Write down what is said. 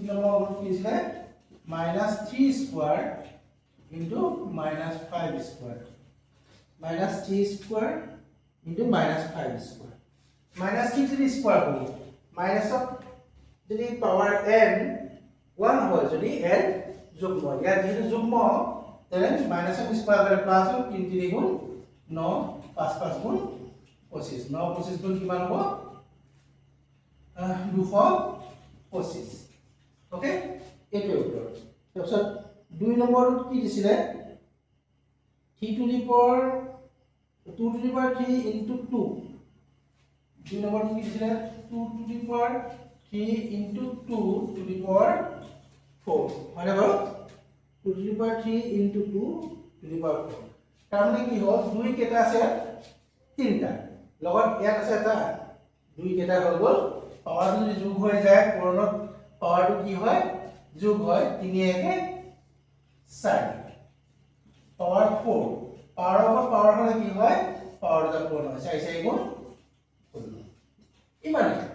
3 number কি আছে -3 square into -5 square -3 square into -5 square -3 যদি স্কয়াৰ কৰো মাইনাসত যদি পাৱাৰ n 1 হয় যদি n যুগ্ম ইয়াত যেহেতু যুগ্ম then মাইনাসত স্কয়াৰ করে প্লাস 3 3 গুণ 9 5 5 গুণ 25 9 25 গুণ কিমান হ'ব 225 ওকে এইটো উত্তৰ তাৰপিছত 2 নম্বৰত কি দিছিলে 3 to the power 2 to the power 3 into 2 2 নম্বৰত কি দিছিলে 2 to the power 3 into 2 to the power 4 মানে বাৰু 2 to the power 3 into 2 to the power 4 তাৰ মানে কি হ'ল 2 কেটা আছে 3টা লগত ইয়াত আছে এটা 2 কেটা হৈ গ'ল পাৱাৰ যদি যোগ হৈ যায় পূৰণত পাৱাৰটো কি হয় যোগ হয় 3 1 4 পাৱাৰ 4 পাৱাৰ অফ পাৱাৰ হলে কি হয় পাৱাৰ দা পূৰণ হয় 4 4 গুণ 16 ইমানেই